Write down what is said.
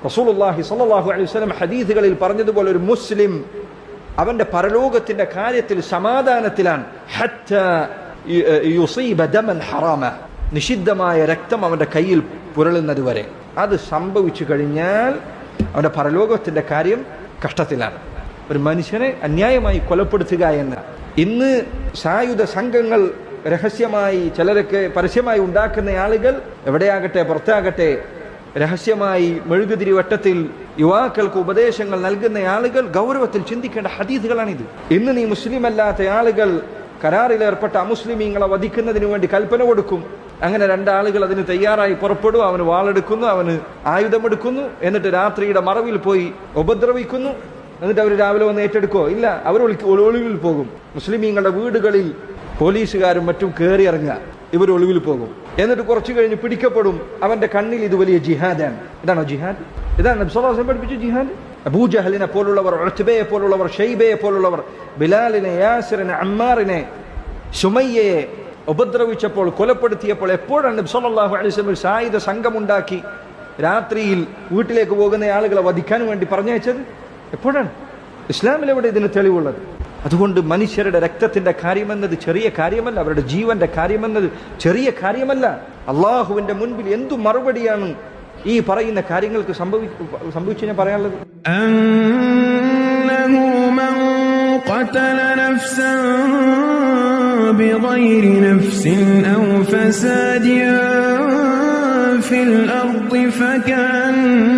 റസൂലുള്ളാഹി സ്വല്ലല്ലാഹു അലൈഹി വസല്ലം ഹദീസുകളിൽ പറഞ്ഞതുപോലെ ഒരു മുസ്ലിം അവന്റെ പരലോകത്തിന്റെ കാര്യത്തിൽ സമാധാനത്തിലാണ്. ഹത്താ യുസീബ ദമൻ ഹറാമ, നിഷിദ്ധമായ രക്തം അവന്റെ കയ്യിൽ പുരളുന്നത് വരെ. അത് സംഭവിച്ചു കഴിഞ്ഞാൽ അവന്റെ പരലോകത്തിന്റെ കാര്യം കഷ്ടത്തിലാണ്. ഒരു മനുഷ്യനെ അന്യായമായി കൊലപ്പെടുത്തുക എന്ന ഇന്ന് സായുധ സംഘങ്ങൾ രഹസ്യമായി, ചിലരൊക്കെ പരസ്യമായി ഉണ്ടാക്കുന്ന ആളുകൾ, എവിടെയാകട്ടെ പുറത്താകട്ടെ, രഹസ്യമായി മെഴുകുതിരി വട്ടത്തിൽ യുവാക്കൾക്ക് ഉപദേശങ്ങൾ നൽകുന്ന ആളുകൾ ഗൗരവത്തിൽ ചിന്തിക്കേണ്ട ഹദീസുകളാണിത്. ഇന്ന് നീ മുസ്ലിം അല്ലാത്ത ആളുകൾ കരാറിലേർപ്പെട്ട അമുസ്ലിമീങ്ങളെ വധിക്കുന്നതിന് വേണ്ടി കൽപ്പന കൊടുക്കും. അങ്ങനെ രണ്ടാളുകൾ അതിന് തയ്യാറായി പുറപ്പെടും. അവന് വാളെടുക്കുന്നു, അവന് ആയുധമെടുക്കുന്നു, എന്നിട്ട് രാത്രിയുടെ മറവിൽ പോയി ഉപദ്രവിക്കുന്നു. എന്നിട്ട് അവർ രാവിലെ വന്ന് ഏറ്റെടുക്കോ? ഇല്ല, അവർ ഒളിവിൽ പോകും. മുസ്ലിമീങ്ങളുടെ വീടുകളിൽ പോലീസുകാരും മറ്റും കയറി ഇറങ്ങുക, ഇവർ ഒളിവിൽ പോകും. എന്നിട്ട് കുറച്ചു കഴിഞ്ഞ് പിടിക്കപ്പെടും. അവന്റെ കണ്ണിൽ ഇത് വലിയ ജിഹാദാണ്. ഇതാണോ ജിഹാദ്? ഇതാണ് നബി സല്ലല്ലാഹു അലൈഹി വസല്ലം പഠിപ്പിച്ച ജിഹാദ്? അബൂജഹലിനെ പോലുള്ളവർ, ഉത്ബയെ പോലുള്ളവർ, ഷൈബയെ പോലുള്ളവർ, ബിലാലിനെ, യാസിറിനെ, അമ്മാറിനെ, സുമയ്യയെ ഉപദ്രവിച്ചപ്പോൾ, കൊലപ്പെടുത്തിയപ്പോൾ എപ്പോഴാണ് നബി സല്ലല്ലാഹു അലൈഹി വസല്ലം സായുധ സംഘമുണ്ടാക്കി രാത്രിയിൽ വീട്ടിലേക്ക് പോകുന്ന ആളുകളെ വധിക്കാൻ വേണ്ടി പറഞ്ഞയച്ചത്? എപ്പോഴാണ്? ഇസ്ലാമിൽ എവിടെ ഇതിന് തെളിവുള്ളത്? അതുകൊണ്ട് മനുഷ്യരുടെ രക്തത്തിന്റെ കാര്യമെന്നത് ചെറിയ കാര്യമല്ല, അവരുടെ ജീവന്റെ കാര്യമെന്നത് ചെറിയ കാര്യമല്ല. അള്ളാഹുവിന്റെ മുൻപിൽ എന്തു മറുപടിയാണ് ഈ പറയുന്ന കാര്യങ്ങൾക്ക് സംഭവിച്ചു ഞാൻ പറയാനുള്ളത്? في الأرض فكأن